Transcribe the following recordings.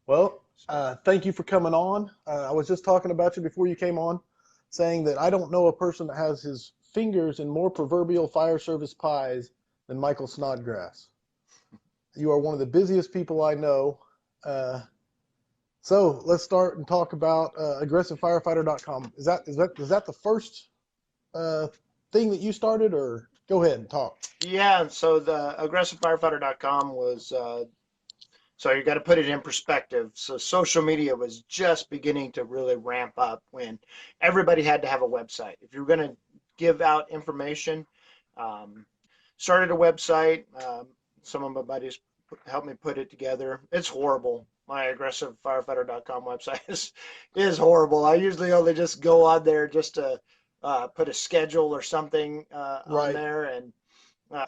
Well, thank you for coming on. I was just talking about you before you came on, saying that I don't know a person that has his fingers in more proverbial fire service pies than Michael Snodgrass. You are one of the busiest people I know. Uh, so let's start and talk about aggressivefirefighter.com. Is that the first uh, thing that you started, or go ahead and talk? Yeah, so the aggressivefirefighter.com was so you got to put it in perspective. So social media was just beginning to really ramp up when everybody had to have a website. If you're going to give out information, um, started a website. Some of my buddies helped me put it together. It's horrible. My aggressivefirefighter.com website is horrible. I usually only just go on there just to put a schedule or something on Right. there, uh,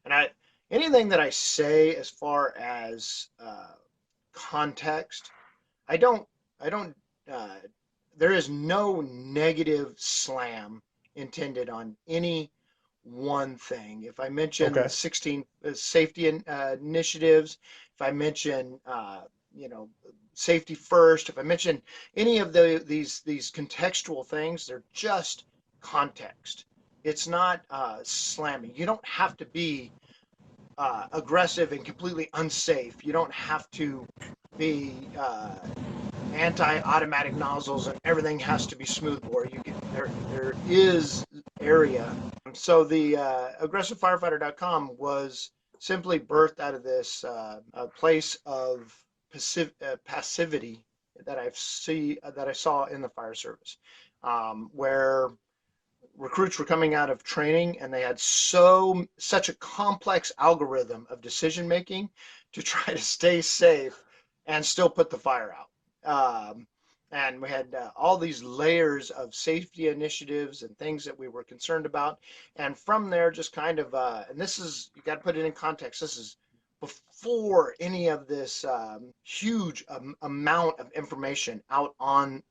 and I anything that I say as far as context, I don't I don't uh, there is no negative slam intended on any one thing. If I mention the Okay. 16 safety initiatives, if I mention you know safety first, if I mention any of these contextual things, they're just context. It's not slamming. You don't have to be aggressive and completely unsafe. You don't have to be anti-automatic nozzles and everything has to be smoothbore. You can there is area. So the aggressivefirefighter.com was simply birthed out of this place of passivity that I saw in the fire service, where recruits were coming out of training and they had such a complex algorithm of decision making to try to stay safe and still put the fire out. And we had all these layers of safety initiatives and things that we were concerned about. And from there, just kind of, and this is, you got to put it in context. This is before any of this huge amount of information out on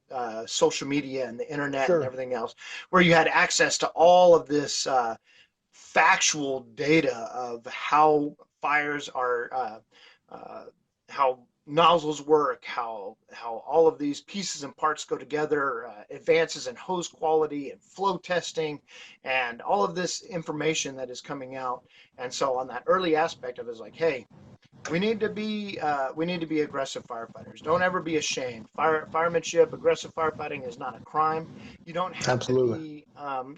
social media and the internet and Sure. everything else, where you had access to all of this factual data of how fires are, how nozzles work, how all of these pieces and parts go together, advances in hose quality and flow testing, and all of this information that is coming out. And so on that early aspect of it is like, hey, we need to be aggressive firefighters. Don't ever be ashamed. Firemanship, aggressive firefighting is not a crime. You don't have to Absolutely. be.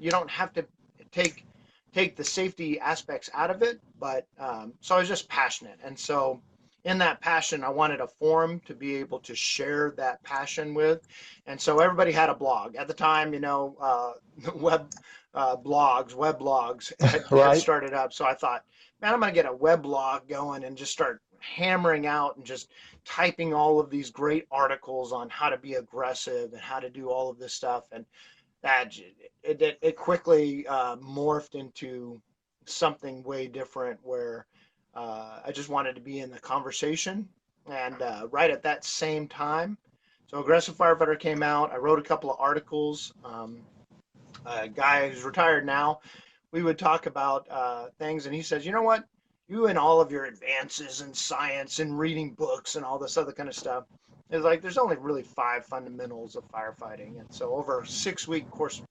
You don't have to take take the safety aspects out of it. But so I was just passionate, and so in that passion, I wanted a forum to be able to share that passion with, and so everybody had a blog at the time. Web web blogs had Right. started up. So I thought, man, I'm going to get a web blog going and just start hammering out and just typing all of these great articles on how to be aggressive and how to do all of this stuff. And that it quickly morphed into something way different where I just wanted to be in the conversation. And right at that same time, so Aggressive Firefighter came out. I wrote a couple of articles. A guy who's retired now, we would talk about things, and he says, you know what? You and all of your advances in science and reading books and all this other kind of stuff, is like there's only really five fundamentals of firefighting. And so over a 6 week course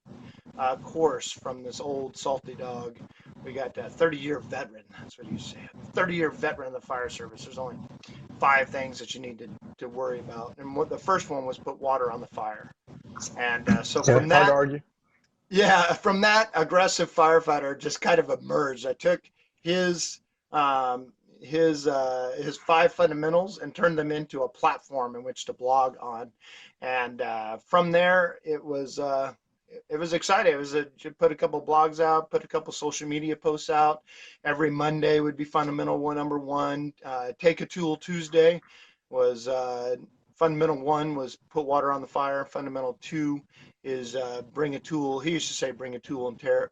from this old salty dog, we got a 30-year veteran. That's what you say. 30-year veteran of the fire service. There's only five things that you need to worry about. And what the first one was put water on the fire. And so Yeah. from Hard to that, argue. yeah, from that aggressive firefighter just kind of emerged. I took his um, his five fundamentals and turned them into a platform in which to blog on, and from there it was exciting. It was put a couple blogs out, put a couple social media posts out. Every Monday would be fundamental one number one. Take a tool Tuesday was fundamental one was put water on the fire. Fundamental two is bring a tool. He used to say bring a tool and tear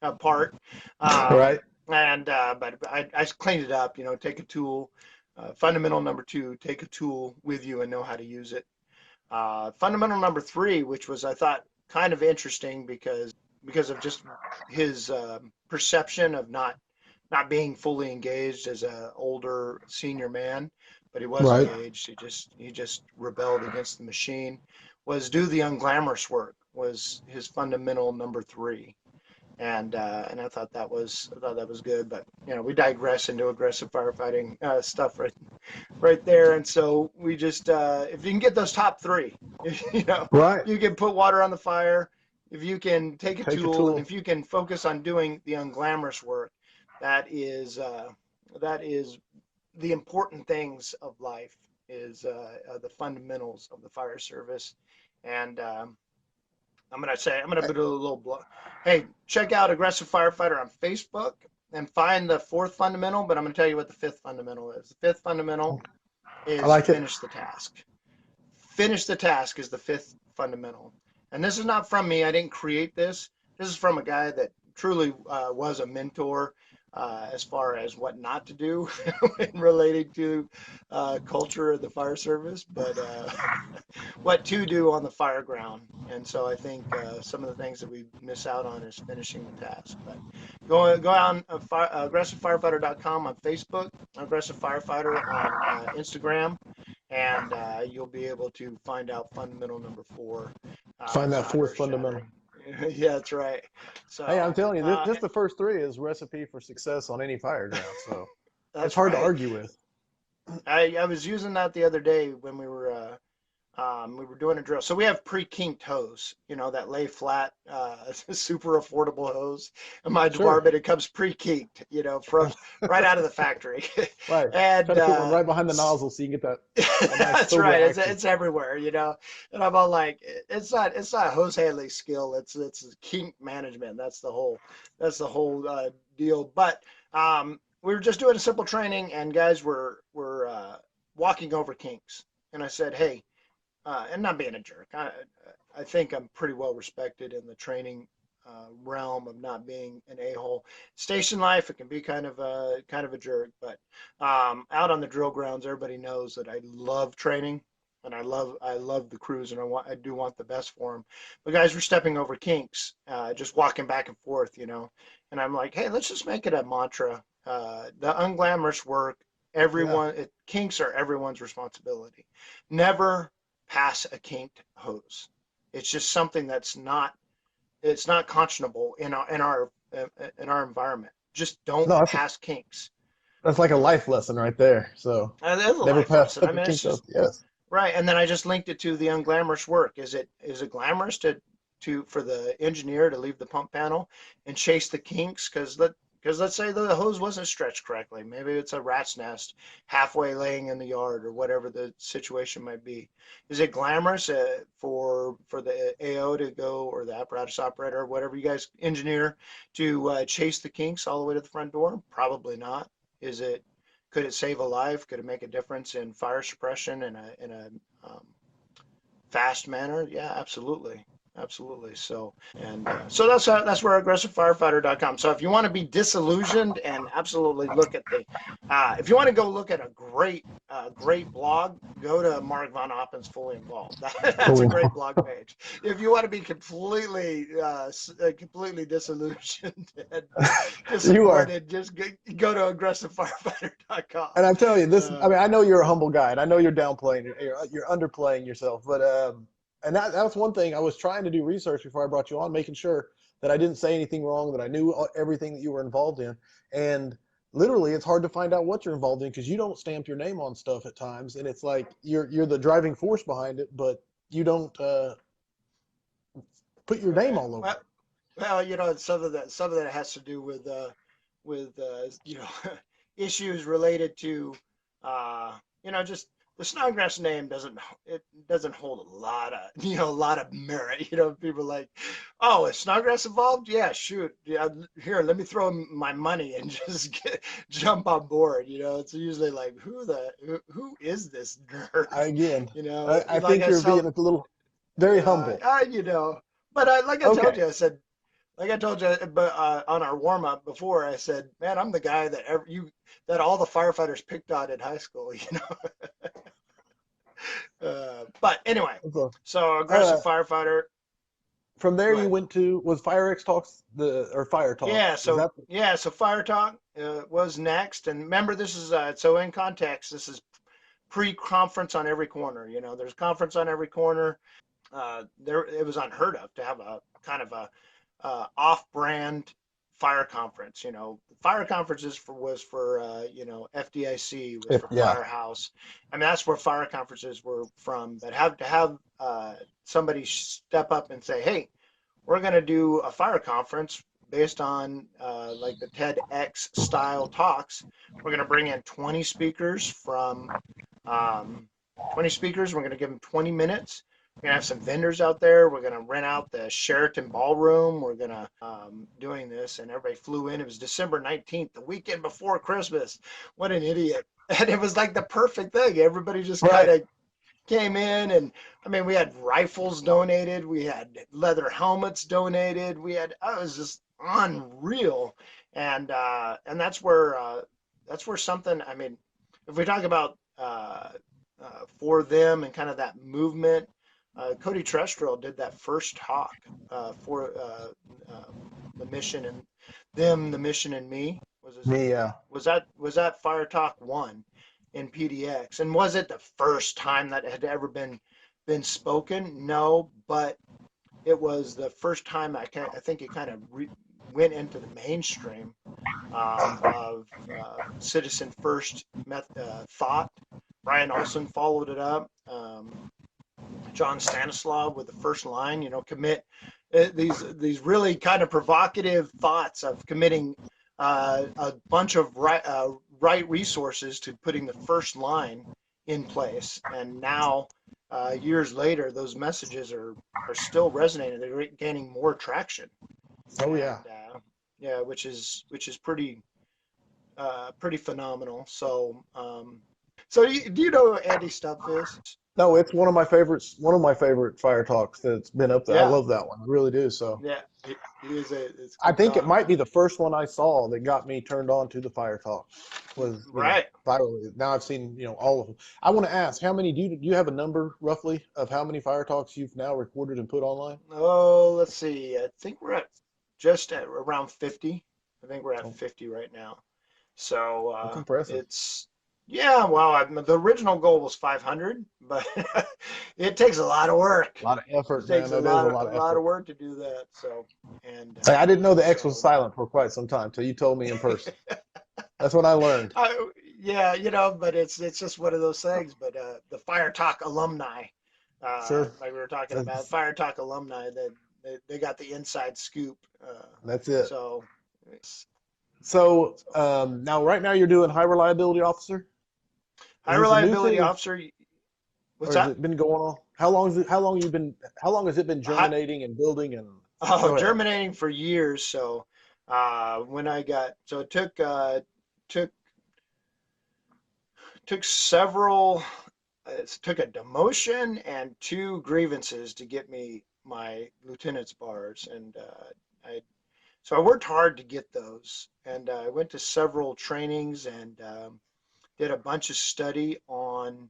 apart. Right. And but I cleaned it up. Take a tool. Fundamental number two, take a tool with you and know how to use it. Fundamental number three, which was I thought kind of interesting because of just his perception of not being fully engaged as a older senior man, but he was Right. engaged. He just rebelled against the machine. Was do the unglamorous work was his fundamental number 3. And I thought that was good, but we digress into aggressive firefighting stuff right there. And so we just if you can get those top 3, Right. you can put water on the fire, if you can take a Take a tool, and tool. if you can focus on doing the unglamorous work, that is the important things of life, is the fundamentals of the fire service. And I'm gonna put a little hey, check out Aggressive Firefighter on Facebook and find the 4th fundamental. But I'm gonna tell you what the 5th fundamental is. The 5th fundamental I is like it. finish the task. Finish the task is the 5th fundamental. And this is not from me. I didn't create this. This is from a guy that truly was a mentor as far as what not to do relating to culture of the fire service, but what to do on the fire ground. And so I think some of the things that we miss out on is finishing the task. But go on aggressivefirefighter.com on Facebook, Aggressive Firefighter on Instagram, and you'll be able to find out fundamental number 4. Find that not 4th fundamental. earth-shattering. Yeah, that's right. So Hey, I'm telling you, just the first 3 is recipe for success on any fire ground. So it's that's hard to right. argue with. I was using that the other day when we were doing a drill. So we have pre-kinked hose, that lay flat, super affordable hose. In my Sure. department, it comes pre-kinked, from right out of the factory. Right. And Try to put one right behind the nozzle so you can get that nice that's cobra right. action. It's everywhere, And I'm all like, it's not hose handling skill. It's kink management. That's the whole deal. But we were just doing a simple training, and guys were walking over kinks, and I said, hey. And not being a jerk, I think I'm pretty well respected in the training realm of not being an a-hole. Station life, it can be kind of a jerk, but out on the drill grounds, everybody knows that I love training, and I love the crews, and I do want the best for them. But guys were stepping over kinks, just walking back and forth, and I'm like, hey, let's just make it a mantra. The unglamorous work, kinks are everyone's responsibility. Never pass a kinked hose. It's just something that's not conscionable in our environment. Just don't No, pass kinks. that's like a life lesson right there. So That is a never life pass lesson. up I a mean, it's kink up. just Yes. right. And then I just linked it to the unglamorous work. Is it glamorous for the engineer to leave the pump panel and chase the kinks? Because let's say the hose wasn't stretched correctly. Maybe it's a rat's nest halfway laying in the yard, or whatever the situation might be. Is it glamorous for the AO to go, or the apparatus operator, or whatever you guys engineer, to chase the kinks all the way to the front door? Probably not. Could it save a life? Could it make a difference in fire suppression in a fast manner? Yeah, absolutely. Absolutely. So, and so that's where aggressivefirefighter.com. So if you want to be disillusioned and absolutely look at if you want to go look at a great blog, go to Mark Von Oppen's Fully Involved. That's a great blog page. If you want to be completely disillusioned and disappointed, just go to aggressivefirefighter.com. And I'm telling you, I mean, I know you're a humble guy, and I know you're downplaying, you're underplaying yourself, but and that was one thing I was trying to do research before I brought you on, making sure that I didn't say anything wrong, that I knew everything that you were involved in. And literally, it's hard to find out what you're involved in because you don't stamp your name on stuff at times, and it's like you're the driving force behind it, but you don't put your name all over it. Well, some of that has to do with issues related to just the Snodgrass name doesn't hold a lot of merit. People are like, oh, is Snodgrass involved? Yeah, shoot. Yeah, here, let me throw my money and just jump on board. It's usually like, who is this nerd? I Like think you're being a little very humble. But like I told Okay. you, I said, like I told you, but on our warm up before, I said, man, I'm the guy that all the firefighters picked on in high school. But anyway, so aggressive firefighter. From there, you went to FireXtalks or Fire Talk? Yeah, so Fire Talk was next, and remember, this is so in context. This is pre-conference on every corner. You know, there's conference on every corner. It was unheard of to have a kind of a off-brand fire conference. You know, fire conferences was for FDIC, was for Yeah. Firehouse. I mean, that's where fire conferences were from. But have somebody step up and say, hey, we're going to do a fire conference based on like the TEDx style talks. We're going to bring in 20 speakers from 20 speakers. We're going to give them 20 minutes. We're gonna have some vendors out there. We're gonna rent out the Sheraton Ballroom. We're gonna doing this, and everybody flew in. It was December 19th, the weekend before Christmas. What an idiot! And it was like the perfect thing. Everybody just kind of came in, and I mean, we had rifles donated. We had leather helmets donated. We had it was just unreal, and that's where something. I mean, if we talk about for them and kind of that movement. Cody Trestrell did that first talk for the mission and them, the mission and me. Was that Fire Talk 1 in PDX? And was it the first time that it had ever been spoken? No, but it was the first time I think it kind of went into the mainstream of citizen first thought. Brian Olson followed it up. John Stanislav with the first line, you know, commit these really kind of provocative thoughts of committing a bunch of right resources to putting the first line in place. And now, years later, those messages are still resonating. They're gaining more traction. Oh yeah. Yeah, which is pretty phenomenal. So, do you know who Andy Stumpf is? No, it's one of my favorites. One of my favorite fire talks that's been up there. Yeah. I love that one. I really do. So yeah, he is I think it might be the first one I saw that got me turned on to the fire talk. Was right. Viral. Now I've seen all of them. I want to ask, how many do you have a number roughly of how many fire talks you've now recorded and put online? Oh, let's see. I think we're at around 50. I think we're at 50 right now. So That's impressive. Yeah, well, the original goal was 500, but it takes a lot of work. A lot of effort, It man. takes That a is lot a lot of effort. of work to do that. So, and I didn't know the X was silent for quite some time till you told me in person. That's what I learned. Yeah, but it's just one of those things. But the Fire Talk alumni, Sure. like we were talking about, Fire Talk alumni, that they got the inside scoop. That's it. So now, right now, you're doing high reliability officer. High reliability officer. What's that? Has it been going on? How long has it been germinating and building and? Germinating for years. So when I got it took several. It took a demotion and 2 grievances to get me my lieutenant's bars, and I worked hard to get those, and I went to several trainings and did a bunch of study on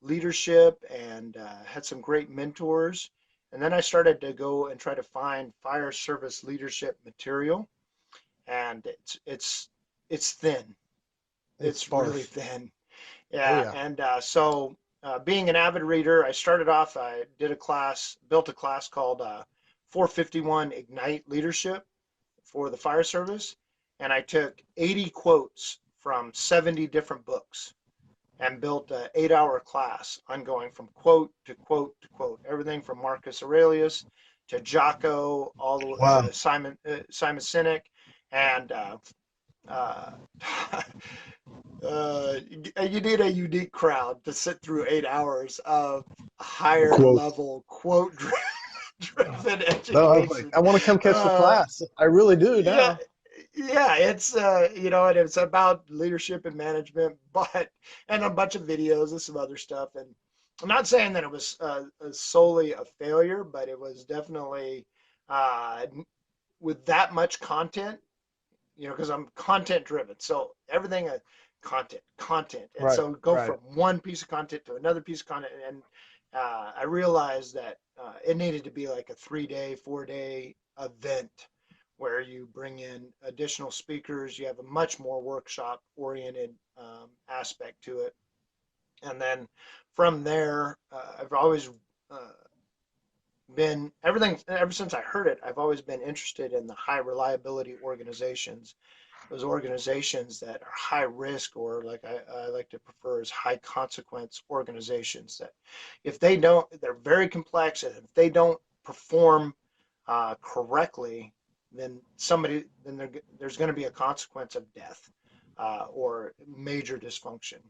leadership and had some great mentors. And then I started to go and try to find fire service leadership material, and it's thin. It's really thin. Yeah. And so being an avid reader, I started off. I built a class called 451 Ignite Leadership for the fire service, and I took 80 quotes from 70 different books and built an 8-hour class on going from quote to quote to quote, everything from Marcus Aurelius to Jocko, all the way to Simon Sinek, and you need a unique crowd to sit through 8 hours of higher level quote driven education. No, I want to come catch the class. I really do now. Yeah, it's and it's about leadership and management, and a bunch of videos and some other stuff. And I'm not saying that it was solely a failure, but it was definitely with that much content, because I'm content driven. So everything content, and so go from one piece of content to another piece of content, and I realized that it needed to be like a 3-day, 4-day event where you bring in additional speakers. You have a much more workshop oriented aspect to it. And then from there, I've always been everything ever since I heard it. I've always been interested in the high reliability organizations, those organizations that are high risk, or like I like to prefer as high consequence organizations. That if they don't, they're very complex, and if they don't perform correctly, then there's going to be a consequence of death or major dysfunction.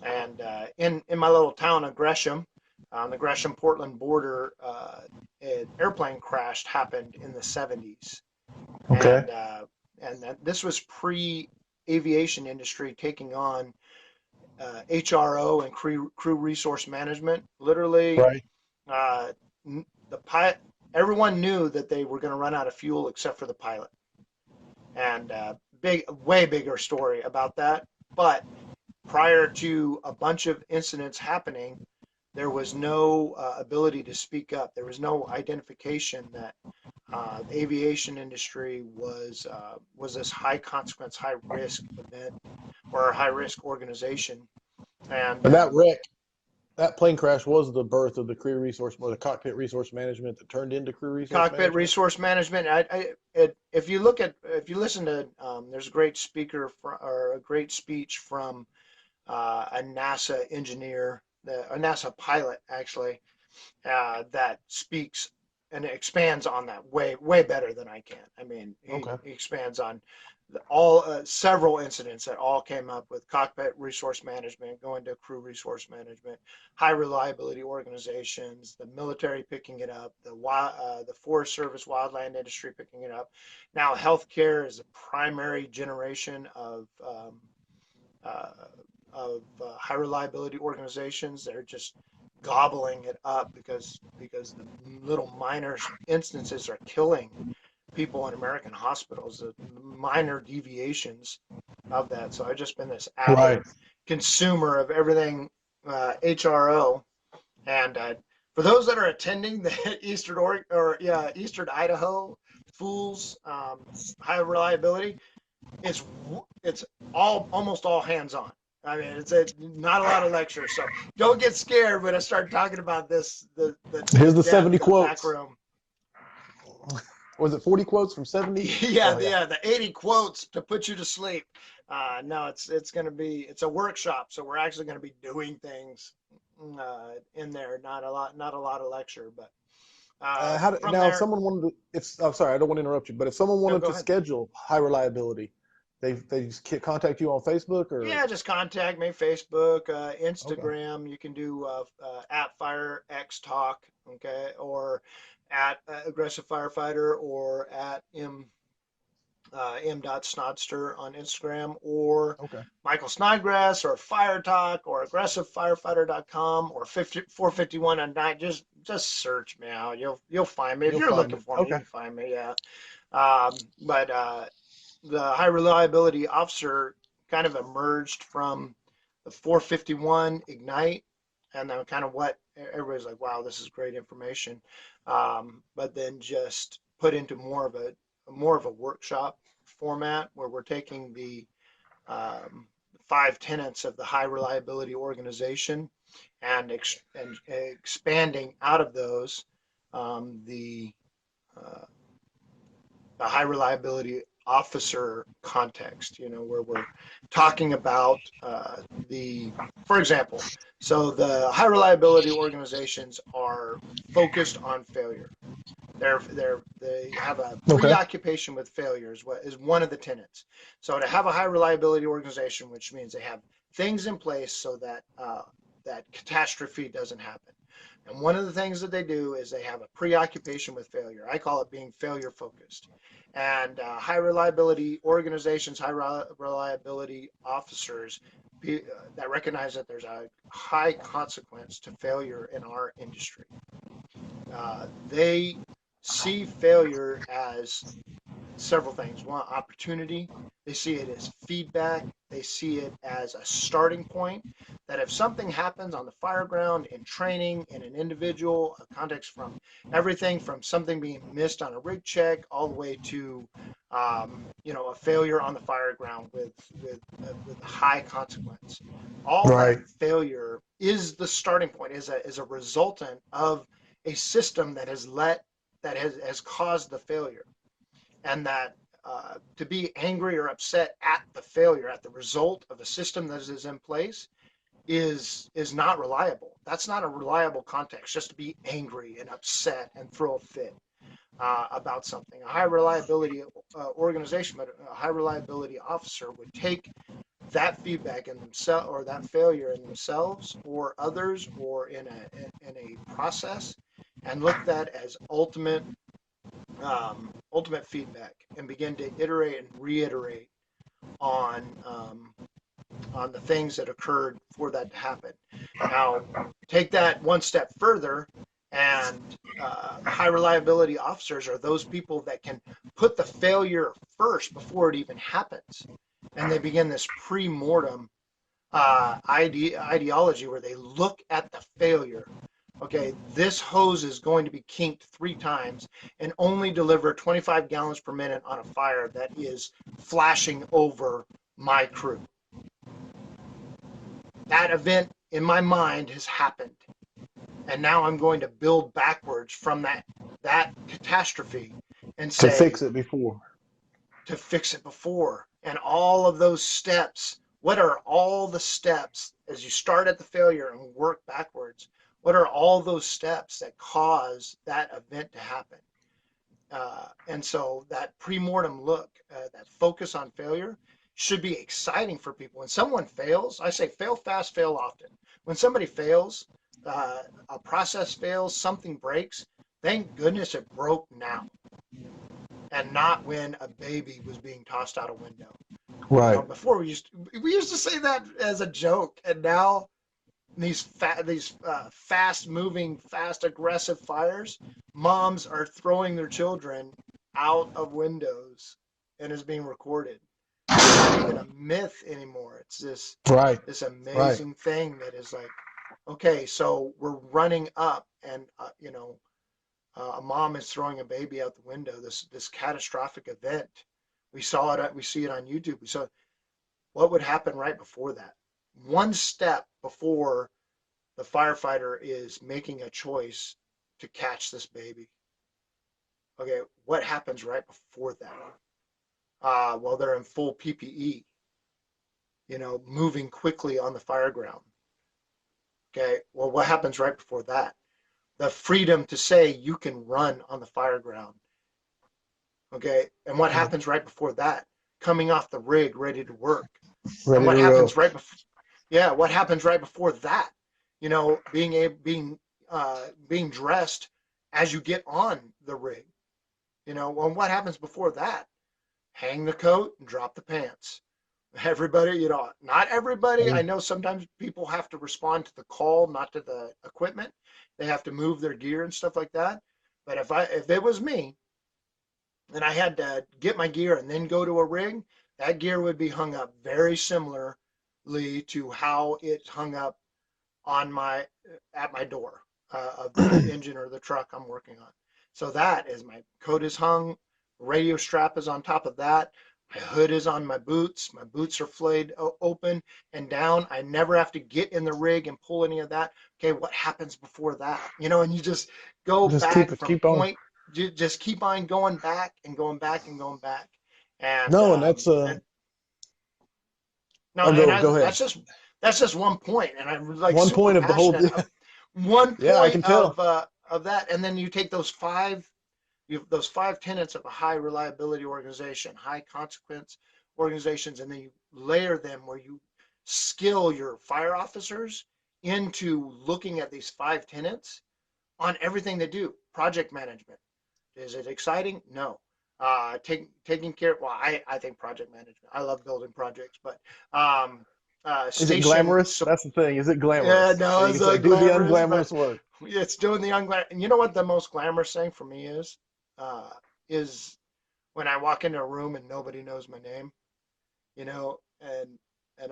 And in my little town of Gresham, on the Gresham Portland border, an airplane crash happened in the 70s, Okay. and this was pre aviation industry taking on HRO and crew resource management. Literally, Right. uh, the pilot, everyone knew that they were going to run out of fuel except for the pilot, and way bigger story about that. But prior to a bunch of incidents happening, there was no ability to speak up. There was no identification that the aviation industry was this high consequence, high risk event or a high risk organization. And And that plane crash was the birth of the crew resource or the cockpit resource management that turned into crew resource cockpit management. resource management. If you listen to, there's a great speaker or a great speech from a NASA engineer, a NASA pilot actually, that speaks and expands on that way better than I can. I mean, Okay. he expands on all several incidents that all came up with cockpit resource management, going to crew resource management, high reliability organizations, the military picking it up, the Forest Service, wildland industry picking it up. Now, healthcare is a primary generation uh, high reliability organizations. They're just gobbling it up because the little minor instances are killing people in American hospitals, the minor deviations of that. So I've just been this avid Right. consumer of everything HRO. And for those that are attending the Eastern Idaho Fools high reliability, it's it's almost all hands on. I mean, it's not a lot of lectures, so don't get scared when I start talking about this. The Here's the 70 depth of the back quotes. room. Was it 40 quotes from 70? Yeah, Oh, yeah. the 80 quotes to put you to sleep. No, it's going to be, it's a workshop, so we're actually going to be doing things in there. Not a lot of lecture, but from Now, if there, someone wanted to, if I'm sorry, I don't want to interrupt you, but if someone no, wanted go to ahead. schedule high reliability, they just contact you on Facebook or Yeah, just contact me, Facebook, okay, Instagram. You can do at FireXtalk, okay, or at Aggressive Firefighter, or at M. Snodster on Instagram, or okay, Michael Snodgrass, or Fire Talk, or aggressivefirefighter.com, or 451 on night. Just search me out. You'll find me if you'll you're find looking it. for me. You Okay, can find me. Yeah. But the high reliability officer kind of emerged from the 451 Ignite, and then kind of what everybody's like, wow, this is great information. But then just put into more of a workshop format where we're taking the um, 5 tenets of the high reliability organization and expanding out of those um, the uh, the high reliability officer context, where we're talking about for example, so the high reliability organizations are focused on failure. They have a okay, preoccupation with failure is what is one of the tenets. So to have a high reliability organization, which means they have things in place so that that catastrophe doesn't happen. And one of the things that they do is they have a preoccupation with failure. I call it being failure focused. And high reliability organizations, reliability officers that recognize that there's a high consequence to failure in our industry. They see failure as several things. One, opportunity. They see it as feedback. They see it as a starting point. That if something happens on the fire ground, in training, in an individual, a context from everything from something being missed on a rig check all the way to a failure on the fire ground with high consequence. All that right, failure is the starting point, is a resultant of a system that has caused the failure, and that to be angry or upset at the failure, at the result of a system that is in place, is not reliable. That's not a reliable context. Just to be angry and upset and throw a fit about something. A high reliability organization, but a high reliability officer would take that feedback in themselves, or that failure in themselves or others, or in a process, and look at that as ultimate feedback, and begin to iterate and reiterate on the things that occurred for that to happen. Now, take that one step further, and high reliability officers are those people that can put the failure first before it even happens, and they begin this pre-mortem ideology where they look at the failure. Okay, this hose is going to be kinked 3 times and only deliver 25 gallons per minute on a fire that is flashing over my crew. That event in my mind has happened, and now I'm going to build backwards from that catastrophe and say, to fix it before. And all of those steps. What are all the steps as you start at the failure and work backwards? What are all those steps that cause that event to happen? And so that pre-mortem look, that focus on failure, should be exciting for people. When someone fails, I say fail fast, fail often. When somebody fails, a process fails, something breaks, thank goodness it broke now, and not when a baby was being tossed out a window. Right. You know, before we used to say that as a joke, and now these fast-moving, fast-aggressive fires, moms are throwing their children out of windows, and is being recorded. It's not even a myth anymore. It's this amazing thing that is like, okay, so we're running up, and a mom is throwing a baby out the window. This catastrophic event. We see it on YouTube. We saw what would happen right before that. One step before the firefighter is making a choice to catch this baby. Okay, what happens right before that? Well, they're in full PPE, moving quickly on the fire ground. Okay, well, what happens right before that? The freedom to say you can run on the fire ground. Okay, and what happens right before that? Coming off the rig, ready to work. Ready and what to happens go. right before? Yeah, what happens right before that? Being dressed as you get on the rig. Well, what happens before that? Hang the coat and drop the pants. Everybody, not everybody. I know sometimes people have to respond to the call, not to the equipment. They have to move their gear and stuff like that. But if it was me, and I had to get my gear and then go to a rig, that gear would be hung up very similarly to how it's hung up at my door of the engine or the truck I'm working on. So that is, my coat is hung, radio strap is on top of that, my hood is on my boots are flayed open and down. I never have to get in the rig and pull any of that. Okay, what happens before that? And you just go back from point, just keep on going back and going back and going back. And no, and that's go ahead. That's just one point, and I'm like one super point of the whole passionate. One point yeah, I can tell. of that, and then you take those five tenets of a high reliability organization, high consequence organizations, and then you layer them where you skill your fire officers into looking at these 5 tenets on everything they do. Project management. Is it exciting? No. Taking care. Well, I think project management. I love building projects, but is it glamorous? That's the thing. Is it glamorous? Yeah, no, so you can say, do the unglamorous work. It's doing the unglamorous. And you know what the most glamorous thing for me is when I walk into a room and nobody knows my name, and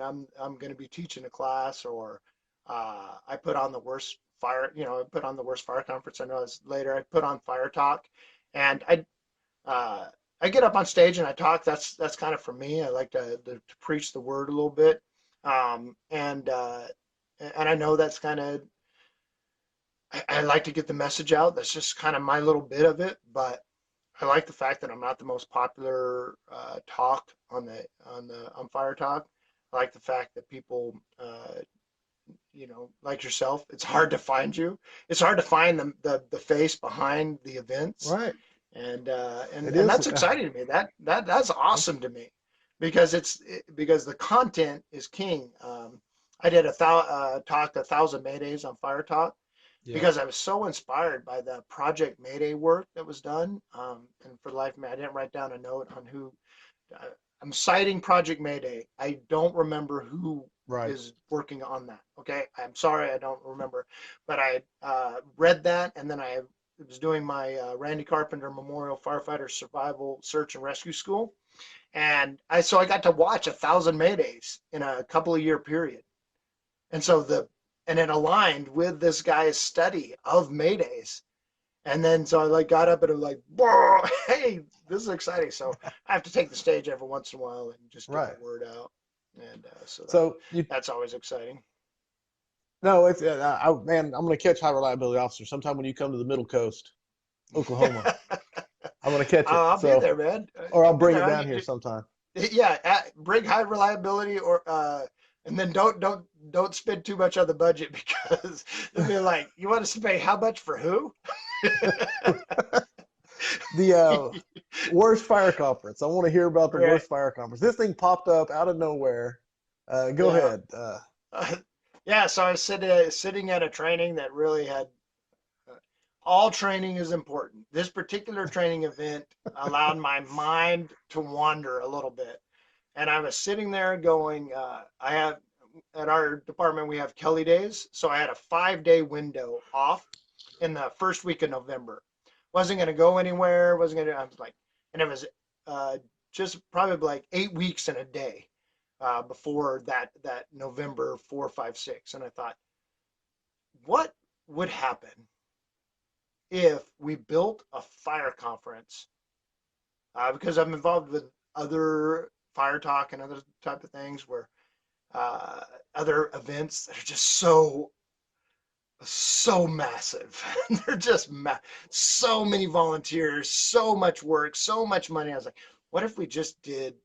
I'm going to be teaching a class, or I put on the worst fire. I put on the worst fire conference. I know it's later. I put on Fire Talk, and I get up on stage and I talk. That's kind of for me. I like to preach the word a little bit, and and I know that's kind of, I like to get the message out. That's just kind of my little bit of it, but I like the fact that I'm not the most popular talk on Fire Talk. I like the fact that people, like yourself, it's hard to find you. It's hard to find the face behind the events, Right. and It and is. that's exciting to me. That's awesome to me because because the content is king. I did talk 1,000 Maydays on Fire Talk Yeah. because I was so inspired by the Project Mayday work that was done. And for the life of me, I didn't write down a note on who. Uh, I'm citing Project Mayday. I don't remember who Right. is working on that. Okay, I'm sorry, I don't remember, but I read that, and then I was doing my Randy Carpenter Memorial Firefighter Survival Search and Rescue School, and I got to watch 1,000 Maydays in a couple of year period, and and it aligned with this guy's study of Maydays. And then so I like got up and I'm like, whoa, hey, this is exciting. So I have to take the stage every once in a while and just get the Right. word out. And So you that's always exciting. no, it's man, I'm gonna catch high reliability officer sometime when you come to the Middle Coast, Oklahoma. I'm gonna catch it. I'll be So, there, man. or I'll I'll be bring it there. down here sometime. Yeah, bring high reliability or and then don't spend too much on the budget because they'll be like, you want us to pay how much for who? The worst fire conference. I want to hear about the Right. worst fire conference. This thing popped up out of nowhere. Go Yeah. ahead. Yeah, so I was sitting at a training that really had all training is important. This particular training event allowed my mind to wander a little bit. And I was sitting there going, I have at our department, we have Kelly days. So I had a 5 day window off in the first week of November. Wasn't going to go anywhere. Wasn't going to, I was like, and it was uh, just probably like 8 weeks in a day before that November 4, 5, 6. And I thought, what would happen if we built a fire conference, because I'm involved with other fire talk and other type of things where uh, other events that are just so massive. They're just so many volunteers, so much work, so much money. I was like, what if we just did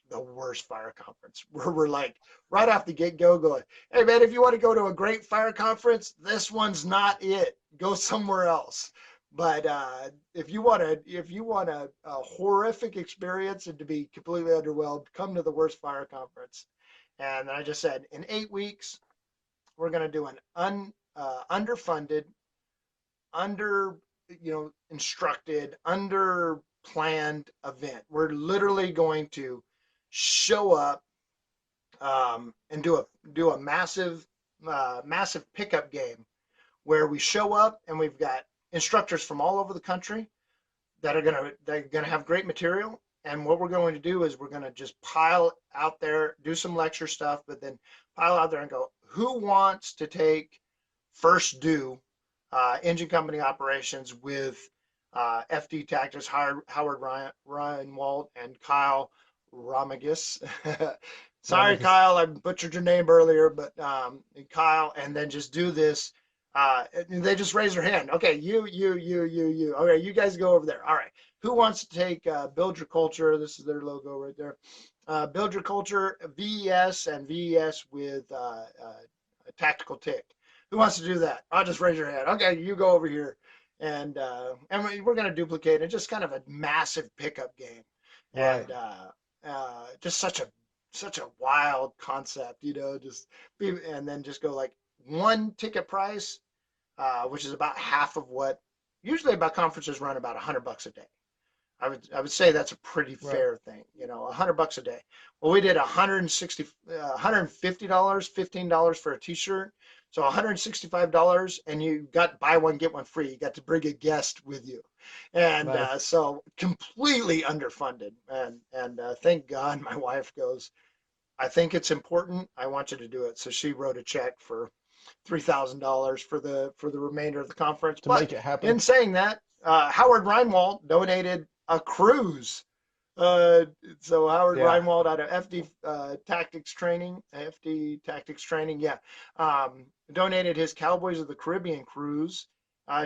the worst fire conference where we're like right off the get go going, hey man, if you want to go to a great fire conference, this one's not it. Go somewhere else. But if you want a horrific experience and to be completely underwhelmed, come to the worst fire conference. And I just said, in 8 weeks, we're going to do an underfunded, under instructed, under planned event. We're literally going to show up and do a massive pickup game where we show up and we've got instructors from all over the country they're gonna have great material. And what we're going to do is we're going to just pile out there, do some lecture stuff, but then pile out there and go, who wants to take first due engine company operations with FD Tactics, Howard Ryan and Kyle Ramagus. Sorry, Ramicus. Kyle, I butchered your name earlier, but Kyle, and then just do this. They just raise their hand. Okay, you. Okay, you guys go over there. All right. Who wants to take Build Your Culture? This is their logo right there. Build Your Culture, VES, and VES with a tactical tick. Who wants to do that? I'll just raise your hand. Okay, you go over here, and we're going to duplicate it. Just kind of a massive pickup game, Right. and just such a wild concept, just be, and then just go like one ticket price, which is about half of what usually about conferences run about $100 a day. I would say that's a pretty Right. fair thing, $100 a day. Well, we did $150, $15 for a t-shirt. So $165, and you got buy one, get one free. You got to bring a guest with you. And Nice. so completely underfunded. And thank God my wife goes, I think it's important. I want you to do it. So she wrote a check for $3,000 for the remainder of the conference. To make But it happen. in saying that, Howard Reinwald donated a cruise Uh, so Howard Yeah. Reinwald out of FD Tactics Training, FD Tactics Training, yeah, donated his Cowboys of the Caribbean cruise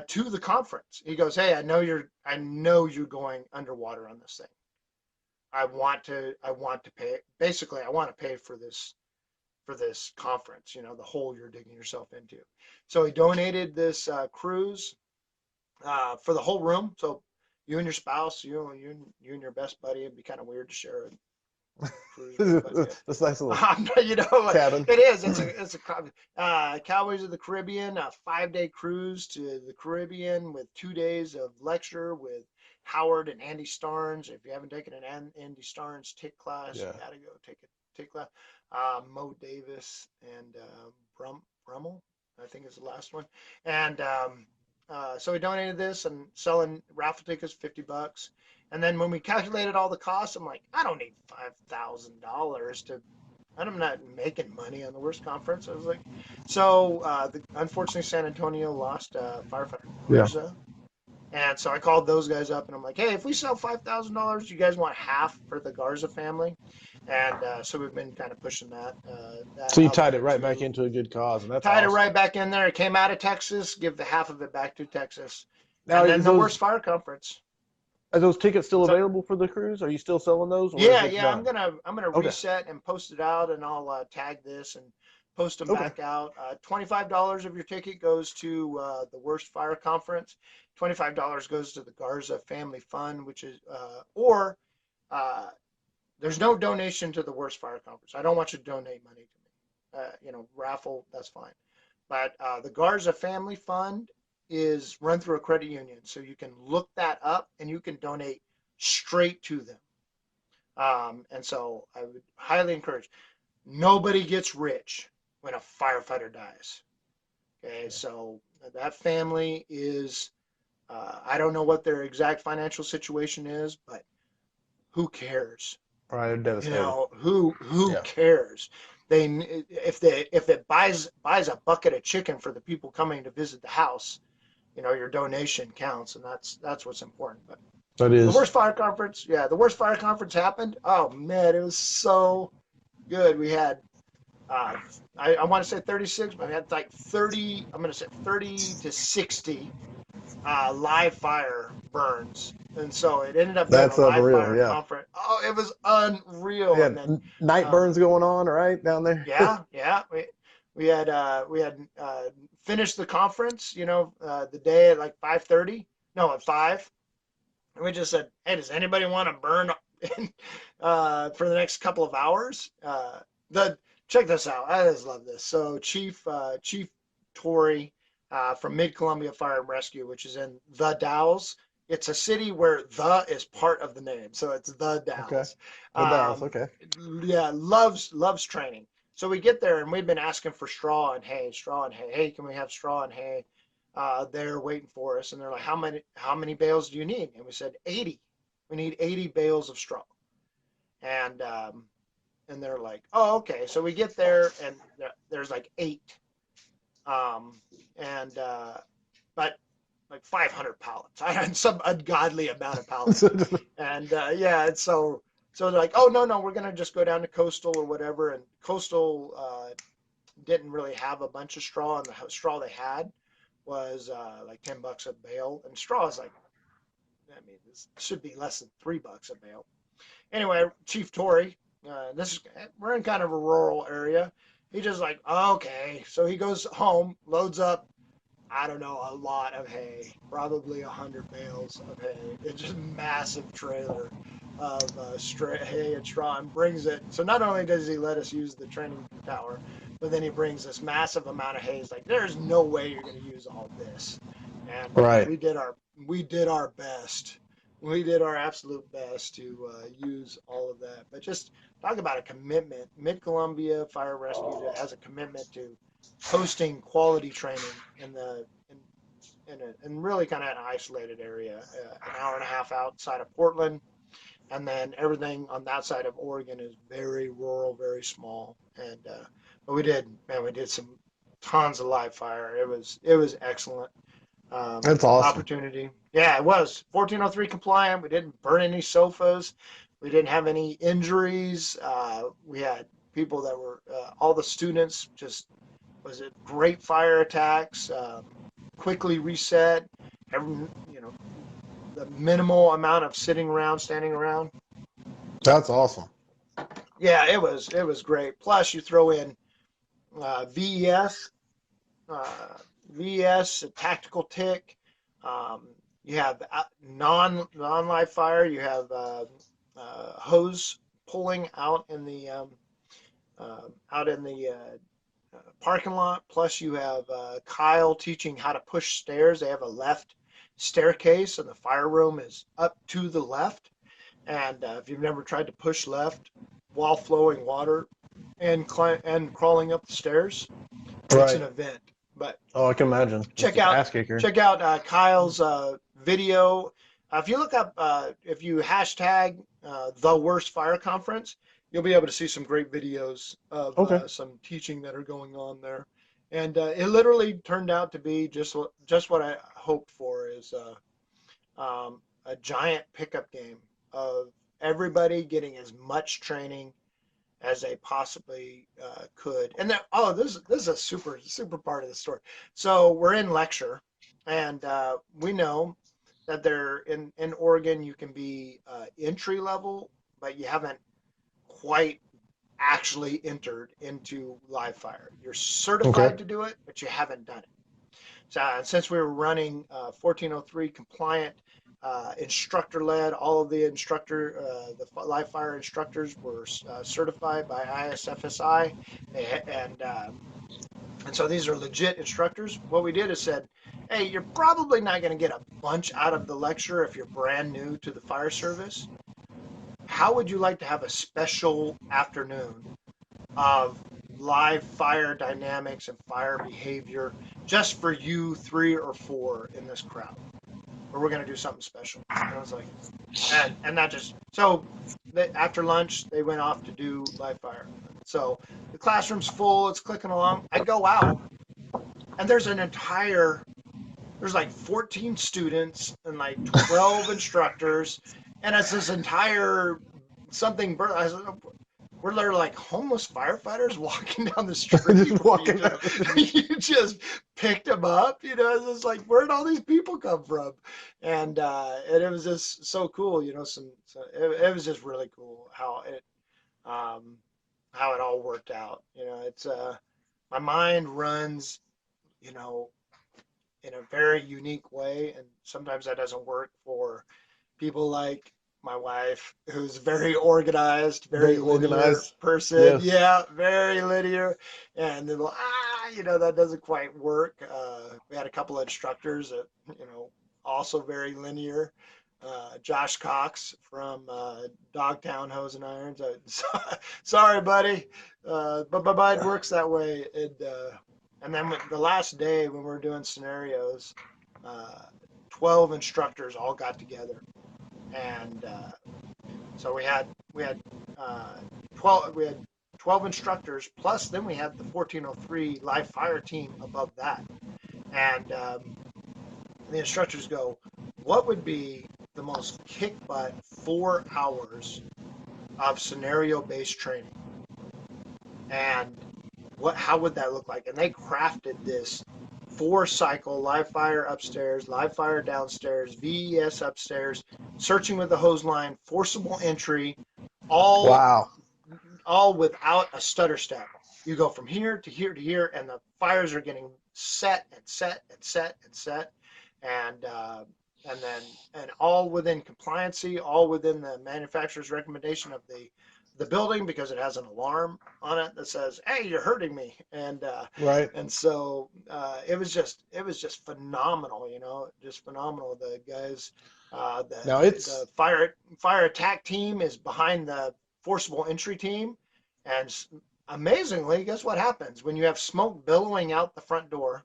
to the conference. He goes, "Hey, I know you're going underwater on this thing. I want to pay. Basically, I want to pay for this conference. You know, the hole you're digging yourself into." So he donated this cruise for the whole room. So you and your spouse, you and your best buddy. It'd be kind of weird to share a cruise with, but yeah. This nice little You know, cabin. it is. It's a Cowboys of the Caribbean, a 5-day cruise to the Caribbean with 2 days of lecture with Howard and Andy Starnes. If you haven't taken an Andy Starnes TIC class, you Yeah. got to go take a TIC class. Mo Davis and Brummel, I think is the last one. And so we donated this and selling raffle tickets, $50. And then when we calculated all the costs, I'm like, I don't need $5,000 to, I'm not making money on the worst conference. I was like, so unfortunately, San Antonio lost firefighter Yeah. Garza. And so I called those guys up and I'm like, hey, if we sell $5,000, you guys want half for the Garza family? And so we've been kind of pushing that. So you out tied it there right too. back into a good cause, and that's Tied it awesome. right back in there. It came out of Texas, give the half of it back to Texas. Now, And then the worst fire conference. are those tickets still So, available for the cruise? Are you still selling those, or is yeah, it yeah. done? I'm gonna Okay. reset and post it out, and I'll tag this and post them Okay. back out. $25 of your ticket goes to the worst fire conference. $25 goes to the Garza Family Fund, which is or uh, there's no donation to the worst fire conference. I don't want you to donate money to me. You know, raffle, that's fine. But the Garza Family Fund is run through a credit union, so you can look that up and you can donate straight to them. And so I would highly encourage. Nobody gets rich when a firefighter dies. Okay, so that family is. I don't know what their exact financial situation is, but who cares? Right, they're You devastated. know, who Yeah. cares? If it buys a bucket of chicken for the people coming to visit the house, you know, your donation counts, and that's what's important. But That the is. worst fire conference, yeah, the worst fire conference happened. Oh man, it was so good. We had I want to say 36, but we had like 30. I'm going to say 30 to 60 live fire burns, and so it ended up being a That's live unreal. fire Yeah. conference. Oh, it was unreal. Yeah. And then Night um, burns going on, right down there. yeah, we had finished the conference, you know, the day at like 5:30. No, at 5. And we just said, hey, does anybody want to burn for the next couple of hours? The Check this out. I just love this. So Chief Torrey from Mid Columbia Fire and Rescue, which is in the Dalles. It's a city where the is part of the name, so it's the Okay. Dalles. The Dallas. Um, Okay. yeah, loves training. So we get there and we've been asking for straw and hay, straw and hay. Hey, can we have straw and hay? They're waiting for us, and they're like, "How many bales do you need?" And we said 80. We need 80 bales of straw, and they're like, "Oh, okay." So we get there, and there's like 8, and but like 500 pallets. I had some ungodly amount of pallets, and yeah, and so they're like, "Oh no, we're gonna just go down to Coastal or whatever," and Coastal didn't really have a bunch of straw, and the straw they had was like $10 a bale, and straw is like, I mean, this should be less than $3 a bale. Anyway, Chief Torrey, we're in kind of a rural area. He just like, okay, so he goes home, loads up, I don't know, a lot of hay, probably 100 bales of hay. It's just a massive trailer of hay and straw, and brings it. So not only does he let us use the training tower, but then he brings this massive amount of hay. He's like, there's no way you're going to use all this, and Right. we did our best. We did our absolute best to use all of that. But just talk about a commitment. Mid Columbia Fire Rescue has a commitment to hosting quality training in really kind of an isolated area, an hour and a half outside of Portland, and then everything on that side of Oregon is very rural, very small. And but we did some tons of live fire. It was excellent. That's awesome. Opportunity. Yeah, it was 1403 compliant. We didn't burn any sofas. We didn't have any injuries. We had people that were all the students just was it great fire attacks, quickly reset. Every, you know, the minimal amount of sitting around, standing around. That's awesome. Yeah, it was great. Plus, you throw in VES, uh, VES, a tactical tick. Um, you have non live fire. You have hose pulling out in the parking lot. Plus, you have Kyle teaching how to push stairs. They have a left staircase, and the fire room is up to the left. And if you've never tried to push left while flowing water and crawling up the stairs, it's Right. an event. But Oh, I can imagine. It's check an out ass kicker. check out Kyle's video. If you look up, if you hashtag the worst fire conference, you'll be able to see some great videos of Okay. some teaching that are going on there. And it literally turned out to be just what I hoped for is a giant pickup game of everybody getting as much training as they possibly could. And then, oh, this is a super part of the story. So we're in lecture, and we know that they're in Oregon. You can be entry level, but you haven't quite actually entered into live fire. You're Okay. certified to do it, but you haven't done it. So since we were running 1403 compliant, instructor led, all of the the live fire instructors were certified by ISFSI, and so these are legit instructors. What we did is said, hey, you're probably not going to get a bunch out of the lecture if you're brand new to the fire service. How would you like to have a special afternoon of live fire dynamics and fire behavior just for you three or four in this crowd, or we're going to do something special? And I was like, and that just so after lunch they went off to do live fire. So the classroom's full, it's clicking along. I go out and there's like 14 students and like 12 instructors, and it's this entire something. I said, we're literally like homeless firefighters walking down the street. Just walking down. You just picked them up, it's just like, where'd all these people come from? And it was just so cool, it was just really cool how it all worked out. It's my mind runs, you know, in a very unique way, and sometimes that doesn't work for people like my wife, who's very organized, very Very linear organized. person. Yes. Yeah, very linear. And then, that doesn't quite work. We had a couple of instructors that, also very linear. Josh Cox from Dogtown Hose and Irons. Sorry, buddy, but my mind works that way. And then the last day when we were doing scenarios, uh, 12 instructors all got together, and so we had 12 instructors, plus then we had the 1403 live fire team above that, and the instructors go, what would be the most kick butt 4 hours of scenario based training, and how would that look like? And they crafted this 4 cycle live fire upstairs, live fire downstairs, VES upstairs, searching with the hose line, forcible entry, all Wow. all without a stutter step. You go from here to here to here, and the fires are getting set and set and set and set, and then all within compliancy, all within the manufacturer's recommendation of the building, because it has an alarm on it that says, "Hey, you're hurting me," Right. and so it was just phenomenal, just phenomenal. The guys, Now the it's fire attack team is behind the forcible entry team, and amazingly, guess what happens when you have smoke billowing out the front door?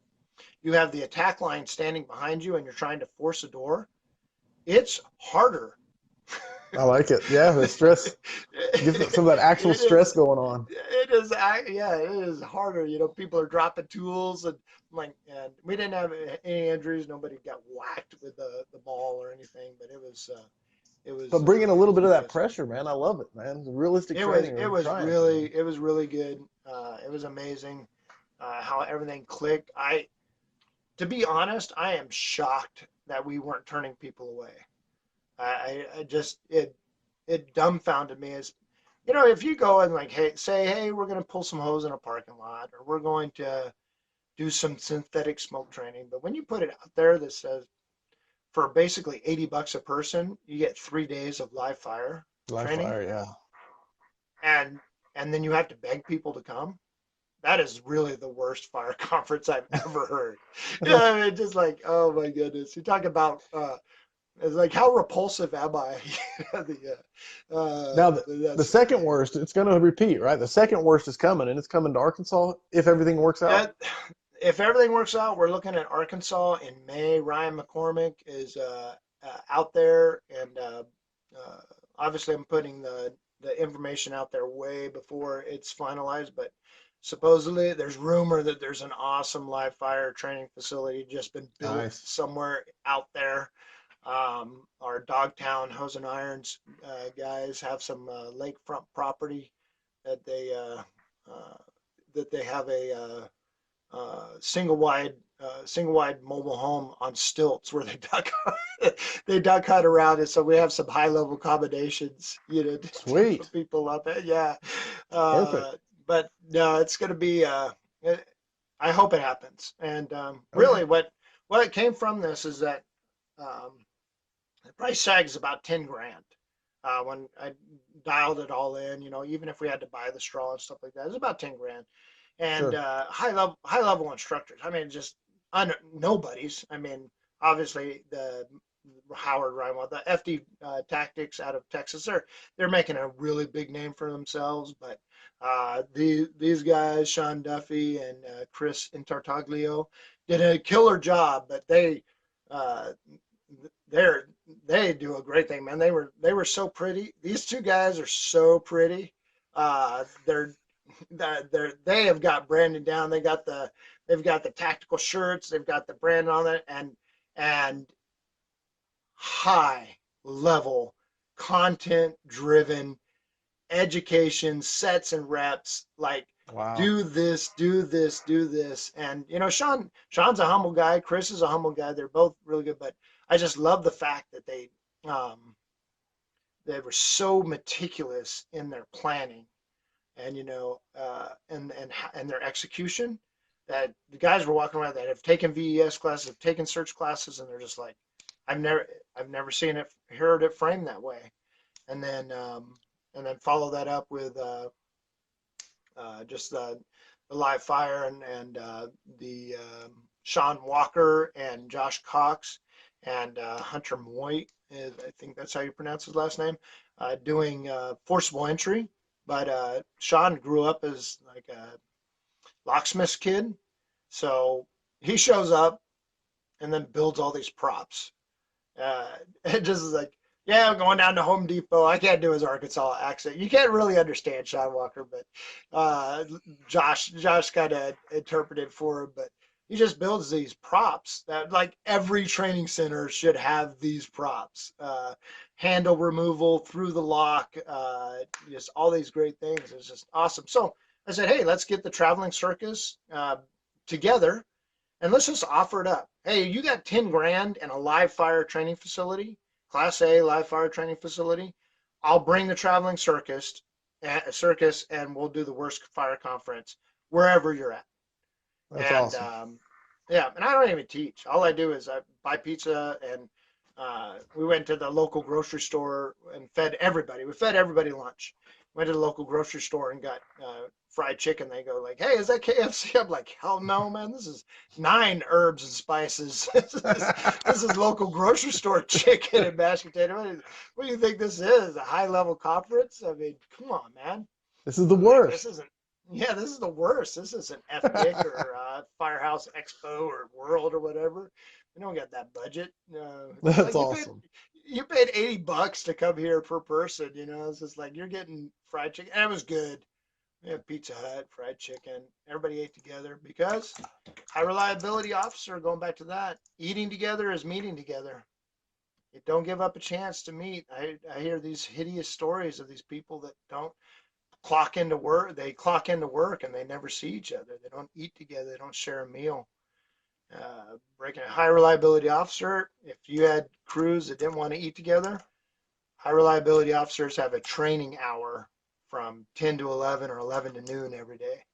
You have the attack line standing behind you, and you're trying to force a door. It's harder. I like it. Yeah, the stress. Get some of that actual It is. stress going on. It is. Yeah, it is harder. People are dropping tools, and and we didn't have any injuries. Nobody got whacked with the ball or anything, but But bringing a it little was bit of that amazing. pressure, man, I love it, man. Realistic training It or was trying to, man. really good. It was amazing how everything clicked. To be honest, I am shocked that we weren't turning people away. I just it dumbfounded me as if you go and like hey we're going to pull some hose in a parking lot or we're going to do some synthetic smoke training, but when you put it out there that says for basically $80 a person, you get 3 days of live fire Live training, fire, yeah. and then you have to beg people to come. That is really the worst fire conference I've ever heard. I mean, just like, oh my goodness. You talk about it's like how repulsive am I? Now, the That's second worst, it's going to repeat, right? The second worst is coming, and it's coming to Arkansas if everything works out. that, if everything works out, we're looking at Arkansas in May. Ryan McCormick is out there, and uh, obviously I'm putting the information out there way before it's finalized. But supposedly, there's rumor that there's an awesome live fire training facility just been built Nice. somewhere out there. Our Dogtown Hose and Irons guys have some lakefront property that uh, they have a single wide mobile home on stilts where they duck they duck hunt around it. So we have some high level accommodations, for Sweet. people out there. Yeah, Perfect. but no, it's going to be. I hope it happens. And Okay. really, what it came from this is that um, the price tag is about 10 grand. When I dialed it all in, even if we had to buy the straw and stuff like that, it's about 10 grand. And Sure. high level instructors. I mean, just nobodies. I mean, obviously the Howard Reinwald, the FD Tactics out of Texas, they're making a really big name for themselves. But these guys, Sean Duffy and Chris Intartaglio, did a killer job. But uh, they're they do a great thing, man. They were so pretty. These two guys are so pretty. They're they have got branded down. They've got the tactical shirts. They've got the brand on it, and high level content driven education sets and reps like Wow. do this, do this, do this. And Sean's a humble guy. Chris is a humble guy. They're both really good, but I just love the fact that um, they were so meticulous in their planning and and their execution that the guys were walking around that have taken VES classes, have taken search classes, and they're just like, I've never seen it, heard it framed that way. And then follow that up with just the live fire and the Sean Walker and Josh Cox and Hunter Moy. I think that's how you pronounce his last name. Doing forcible entry, but Sean grew up as like a locksmith's kid, so he shows up and then builds all these props. It just is like, yeah, I'm going down to Home Depot. I can't do his Arkansas accent. You can't really understand Sean Walker, but Josh kind of interpreted for him. But he just builds these props that like every training center should have these props. Handle removal through the lock, just all these great things. It's just awesome. So I said, hey, let's get the traveling circus together and let's just offer it up. Hey, you got 10 grand and a live fire training facility, Class A live fire training facility. I'll bring the traveling circus, and we'll do the worst fire conference wherever you're at. That's And awesome. yeah, and I don't even teach. All I do is I buy pizza, and we went to the local grocery store and fed everybody. We fed everybody lunch. Went to the local grocery store and got fried chicken. They go like, "Hey, is that KFC?" I'm like, "Hell no, man! This is 9 herbs and spices. This is local grocery store chicken and mashed potato. What do you think this is? A high level conference? I mean, come on, man. This is the Like this worst. isn't. Yeah, this is the worst. This isn't FDIC or Firehouse Expo or World or whatever. We don't got that budget. That's Like awesome. you paid $80 to come here per person. It's just like you're getting fried chicken. And it was good. We had Pizza Hut, fried chicken. Everybody ate together because high reliability officer. Going back to that, eating together is meeting together. don't give up a chance to meet. I hear these hideous stories of these people that don't clock into work. They clock into work and they never see each other. They don't eat together. They don't share a meal. Breaking a high reliability officer, if you had crews that didn't want to eat together, high reliability officers have a training hour from 10 to 11 or 11 to noon every day,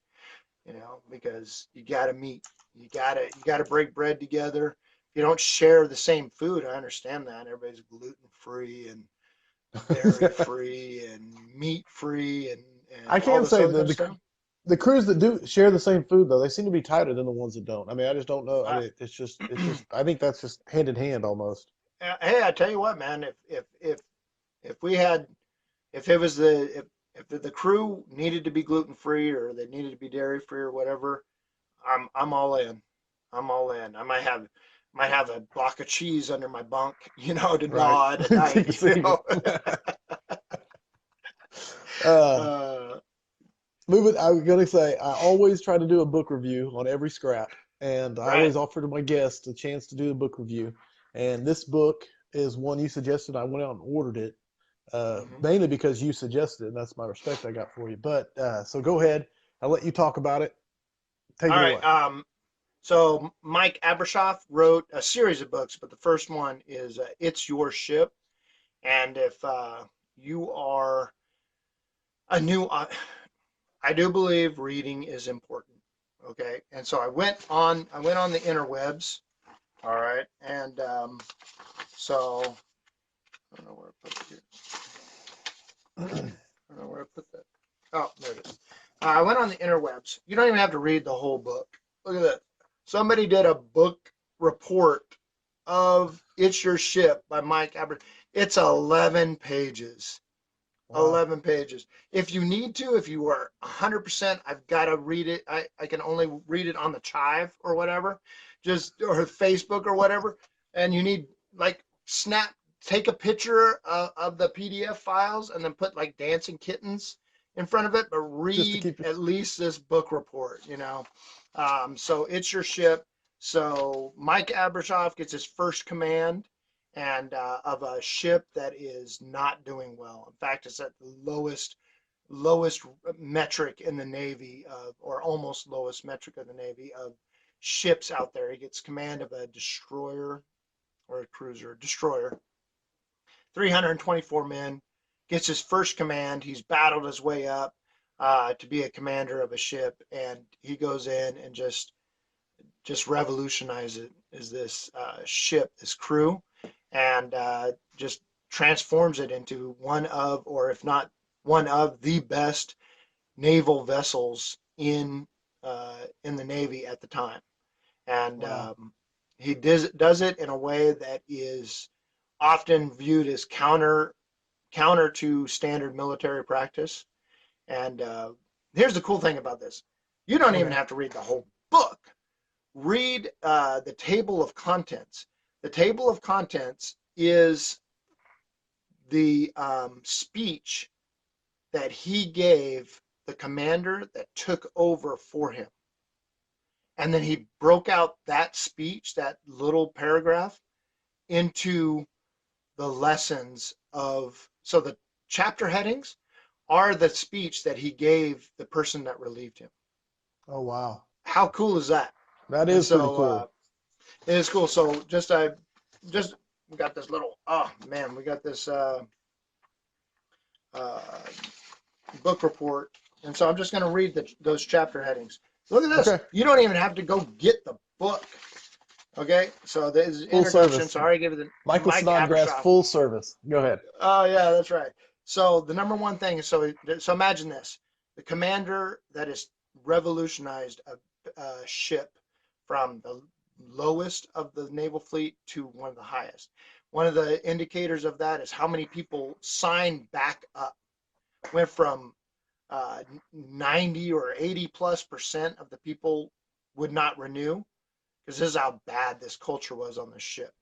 because you got to meet. You got to break bread together. If you don't share the same food, I understand that. Everybody's gluten free and dairy free and meat free I and all can this say other kind that of stuff. the crews that do share the same food though, they seem to be tighter than the ones that don't. I mean, I just don't know. I Uh, mean, it's just I think that's just hand in hand almost. hey, I tell you what, man, if we had, if it was if the crew needed to be gluten free or they needed to be dairy free or whatever, I'm all in. I'm all in. I might have a block of cheese under my bunk, to Right. gnaw at Take a night. second. uh uh, Moving, I was gonna say I always try to do a book review on every scrap, and I right. always offer to my guests a chance to do a book review. And this book is one you suggested. I went out and ordered it, Hmm. mainly because you suggested it, and that's my respect I got for you. But so go ahead. I'll let you talk about it. Take All it right. away. So Mike Abrashoff wrote a series of books, but the first one is "It's Your Ship." And if you are a new, I do believe reading is important. Okay, and so I went on the interwebs. All right, and so I don't know where I put it here. I don't know where I put that. Oh, there it is. I went on the interwebs. You don't even have to read the whole book. Look at that. Somebody did a book report of "It's Your Ship" by Mike Aber. It's 11 pages. Wow. 11 pages. If you need to, if you are 100%, I've got to read it. I can only read it on the Chive or whatever, or Facebook or whatever. And you need like take a picture of the PDF files and then put like dancing kittens in front of it, but Just to read keep it. at least this book report. So it's your ship. So Mike Abrashoff gets his first command and of a ship that is not doing well. In fact, it's at the lowest metric in the Navy or almost lowest metric of the Navy of ships out there. He gets command of a destroyer or a cruiser, destroyer, 324 men, gets his first command. He's battled his way up to be a commander of a ship, and he goes in and just revolutionizes this ship, this crew, and just transforms it into one of, or if not one of, the best naval vessels in the Navy at the time. And Wow. he does it in a way that is often viewed as counter to standard military practice. And here's the cool thing about this: you don't even Okay. have to read the whole book. Read the table of contents. The table of contents is the speech that he gave the commander that took over for him. And then he broke out that speech, that little paragraph, into the lessons of, so the chapter headings are the speech that he gave the person that relieved him. Oh wow. How cool is that? That And is pretty so cool. it is cool. So just we got this little, oh man, we got this uh, book report. And so I'm just going to read those chapter headings. Look at this. Okay. You don't even have to go get the book. Okay. So there's Full introduction. service. So I already gave it the Michael Mike Snodgrass, Abrashoff. full service. Go ahead. Oh yeah, that's right. So the number one thing is, so imagine this: the commander that has revolutionized a ship from the lowest of the naval fleet to one of the highest. One of the indicators of that is how many people signed back up. Went from 90 or 80+% of the people would not renew, because this is how bad this culture was on the ship,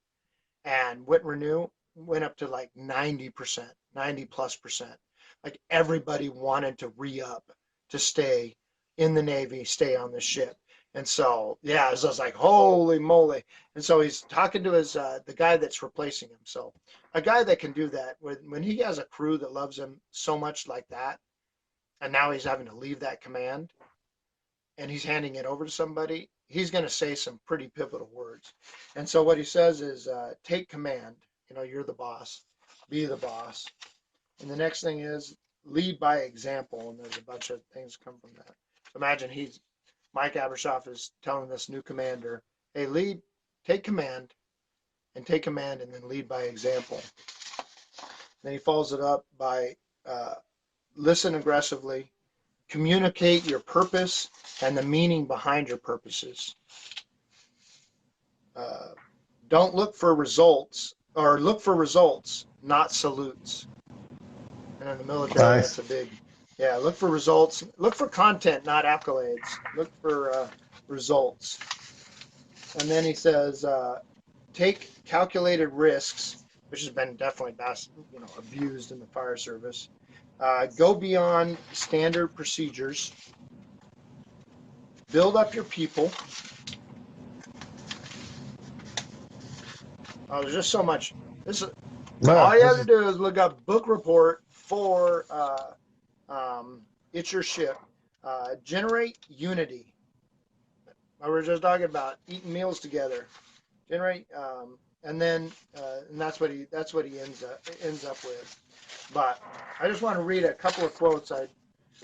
and wouldn't renew, went up to like 90%, 90+%. Like everybody wanted to re-up to stay in the Navy, stay on the ship. And so, yeah, so I was like, holy moly. And so he's talking to his the guy that's replacing him. So a guy that can do that when he has a crew that loves him so much like that, and now he's having to leave that command and he's handing it over to somebody, he's going to say some pretty pivotal words. And so what he says is, take command. You know, you're the boss. Be the boss. And the next thing is lead by example. And there's a bunch of things come from that. So imagine Mike Abershoff is telling this new commander, hey, take command, and then lead by example. Then he follows it up by listen aggressively, communicate your purpose and the meaning behind your purposes. Don't look for results, or look for results, not salutes. And in the military, Nice. that's a big, yeah, look for results. Look for content, not accolades. Look for results. And then he says, take calculated risks, which has been definitely abused in the fire service. Go beyond standard procedures. Build up your people. Oh, there's just so much. All you have to do is look up book report for It's Your Ship. Generate unity. We were just talking about eating meals together. Generate, and that's what he ends up with. But I just want to read a couple of quotes. I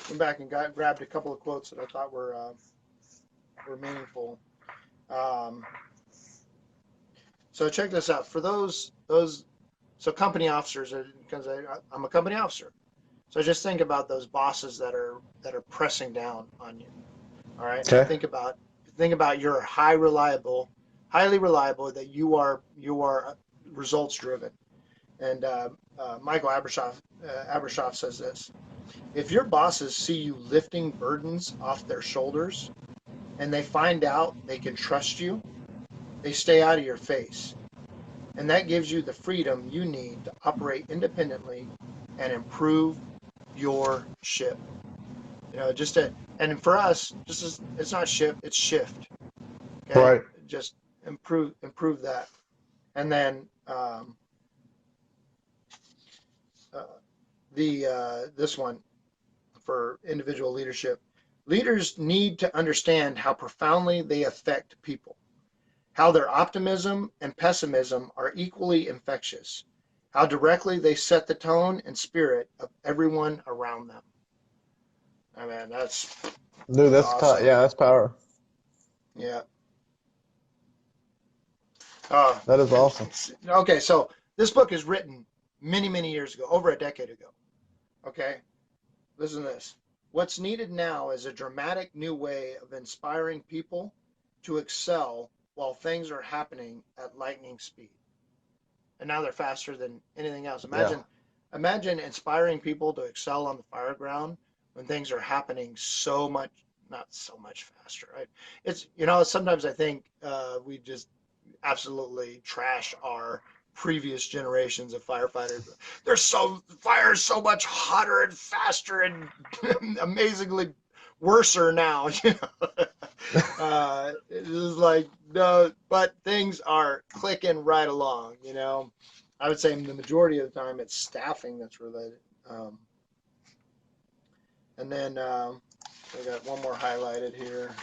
went back and grabbed a couple of quotes that I thought were meaningful. So check this out. For those company officers, because I'm a company officer, so just think about those bosses that are pressing down on you. All right. Okay. Think about you're highly reliable, that you are results driven. And Michael Abershoff says this: if your bosses see you lifting burdens off their shoulders, and they find out they can trust you, they stay out of your face. And that gives you the freedom you need to operate independently and improve your ship. You know, and for us, it's not ship, it's shift. Okay? Right. Just improve that. And then this one for individual leadership. Leaders need to understand how profoundly they affect people, how their optimism and pessimism are equally infectious, how directly they set the tone and spirit of everyone around them. I mean, that's awesome. Yeah, that's power. Yeah. That is awesome. Okay, so this book is written many, many years ago, over a decade ago. Okay, listen to this. What's needed now is a dramatic new way of inspiring people to excel while things are happening at lightning speed. And now they're faster than anything else. Imagine inspiring people to excel on the fire ground when things are happening not so much faster, right? It's, sometimes I think we just absolutely trash our previous generations of firefighters. Fire is so much hotter and faster and amazingly worser now. It's like, no, but things are clicking right along. I would say the majority of the time it's staffing that's related. And then I got one more highlighted here.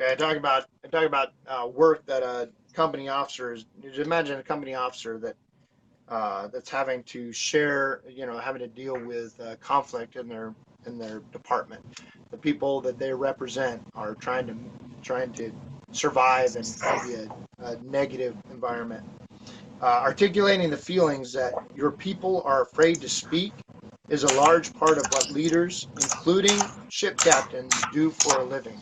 Okay, I talk about work that a company officer is. Just imagine a company officer that's having to share, having to deal with conflict in their department. The people that they represent are trying to survive in maybe a negative environment. Articulating the feelings that your people are afraid to speak is a large part of what leaders, including ship captains, do for a living.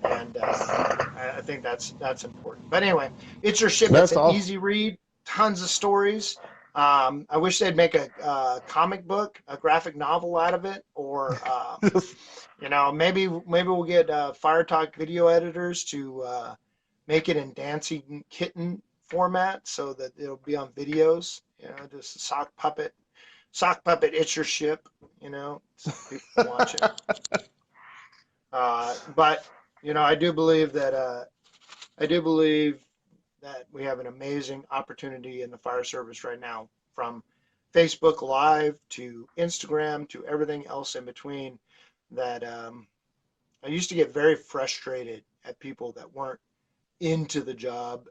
And I think that's important. But anyway, It's Your Ship. It's an easy read, tons of stories. I wish they'd make a comic book, a graphic novel out of it, or maybe we'll get Fire Talk video editors to make it in dancing kitten format so that it'll be on videos. You know, just sock puppet, it's your ship. You know, some people watching. But you know, I do believe that we have an amazing opportunity in the fire service right now, from Facebook Live to Instagram to everything else in between. That I used to get very frustrated at people that weren't into the job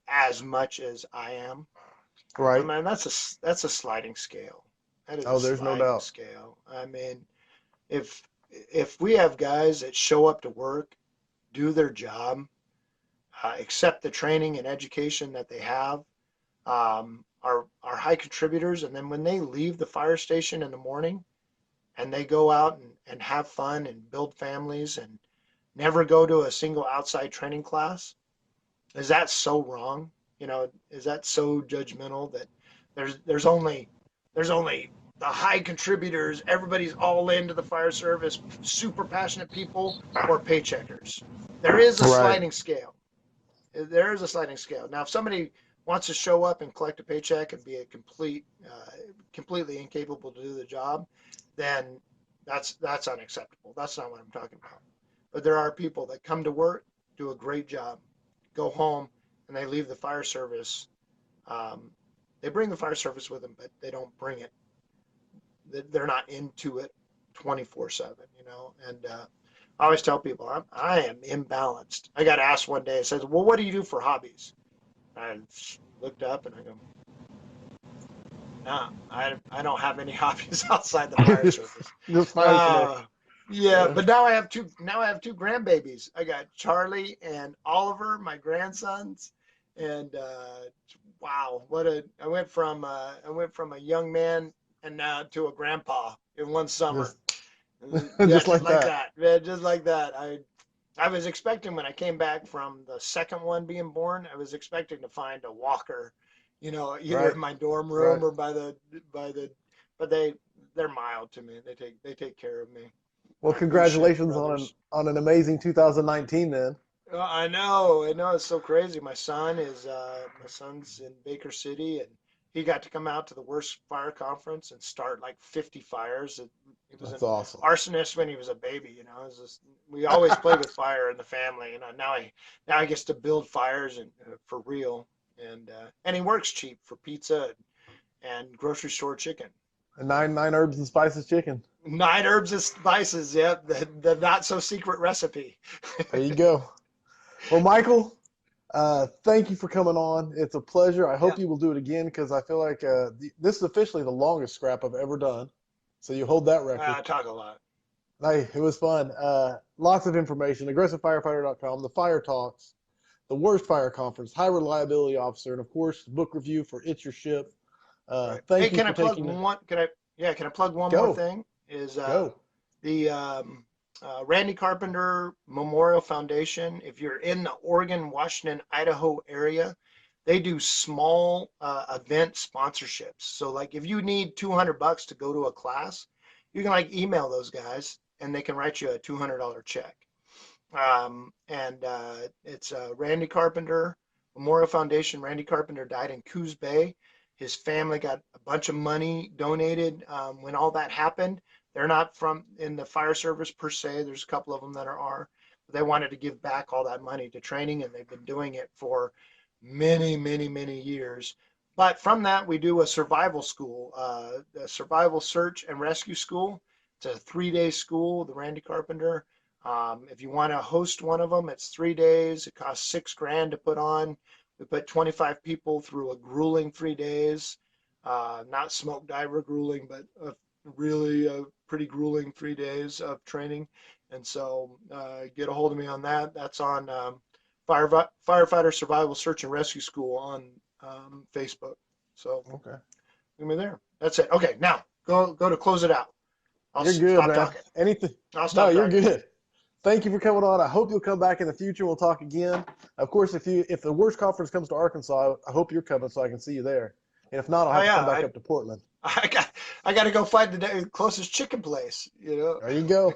as much as I am. I Right. mean, that's a sliding scale. That is a Oh, there's no sliding doubt. scale. I mean, if if we have guys that show up to work, do their job, accept the training and education that they have, are high contributors, and then when they leave the fire station in the morning and they go out and have fun and build families and never go to a single outside training class, is that so wrong? You know, is that so judgmental that there's only the high contributors, everybody's all into the fire service, super passionate people, or paycheckers? There is a Right. sliding scale. There is a sliding scale. Now, if somebody wants to show up and collect a paycheck and be a completely incapable to do the job, then that's unacceptable. That's not what I'm talking about. But there are people that come to work, do a great job, go home, and they leave the fire service. Um, they bring the fire service with them, but they don't bring it. They're not into it 24/7, you know. And I always tell people I am imbalanced. I got asked one day. It says, "Well, what do you do for hobbies?" I looked up and I go, "Nah, I don't have any hobbies outside the fire service." Just fire today. Uh, yeah, Yeah. but now I have two grandbabies. I got Charlie and Oliver, my grandsons, and wow, I went from a young man and now to a grandpa in one summer. Just Yeah, just just like like that. that. Yeah, just like that. I was expecting, when I came back from the second one being born, I was expecting to find a walker, either Right. in my dorm Right. room or by the, but they're mild to me. They take care of me. Well, My good shit congratulations on brothers. an amazing 2019 then. I know, it's so crazy. My son's in Baker City, and he got to come out to the worst fire conference and start like 50 fires. He was That's an awesome. arsonist when he was a baby. We always played with fire in the family. Now he gets to build fires and for real, and he works cheap for pizza and grocery store chicken. And nine herbs and spices chicken. 9 herbs and spices. Yep, the not so secret recipe. There you go. Well, Michael, thank you for coming on. It's a pleasure. I Yeah, hope you will do it again because I feel like this is officially the longest scrap I've ever done. So you hold that record. I talk a lot. Hey, it was fun. Lots of information. AggressiveFirefighter.com, the Fire Talks, the Worst Fire Conference, High Reliability Officer, and of course, the book review for It's Your Ship. Right. Hey, Thank you can I for plug taking the one? Can I? Yeah, can I plug one more go, thing? Is go. the Randy Carpenter Memorial Foundation. If you're in the Oregon, Washington, Idaho area, they do small event sponsorships. So, like, if you need $200 to go to a class, you can like email those guys, and they can write you a $200 check. And it's Randy Carpenter Memorial Foundation. Randy Carpenter died in Coos Bay. His family got a bunch of money donated when all that happened. They're not from in the fire service per se. There's a couple of them that are, but they wanted to give back all that money to training, and they've been doing it for many, many, many years. But from that, we do a survival school, a survival search and rescue school. It's a 3-day school, the Randy Carpenter. If you want to host one of them, it's 3 days. It costs $6,000 to put on. We put 25 people through a grueling 3 days, not smoke diver grueling, but really pretty grueling 3 days of training. And so get a hold of me on that. That's on Firefighter Survival Search and Rescue School on Facebook. So Okay. leave me there. That's it. Okay, now go to close it out. I'll You're good, stop man. talking. Anything? I'll No, stop you're talking. good. Thank you for coming on. I hope you'll come back in the future. We'll talk again. Of course, if the worst conference comes to Arkansas, I hope you're coming so I can see you there. And if not, I'll Oh have to yeah, come back up to Portland. I got I got to go find the closest chicken place. There you go.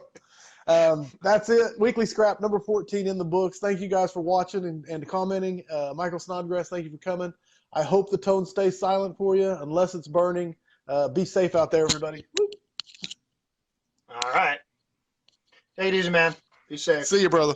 That's it. Weekly Scrap number 14 in the books. Thank you guys for watching and commenting. Michael Snodgrass, thank you for coming. I hope the tone stays silent for you unless it's burning. Be safe out there, everybody. All right. Take it easy, man. Be safe. See you, brother.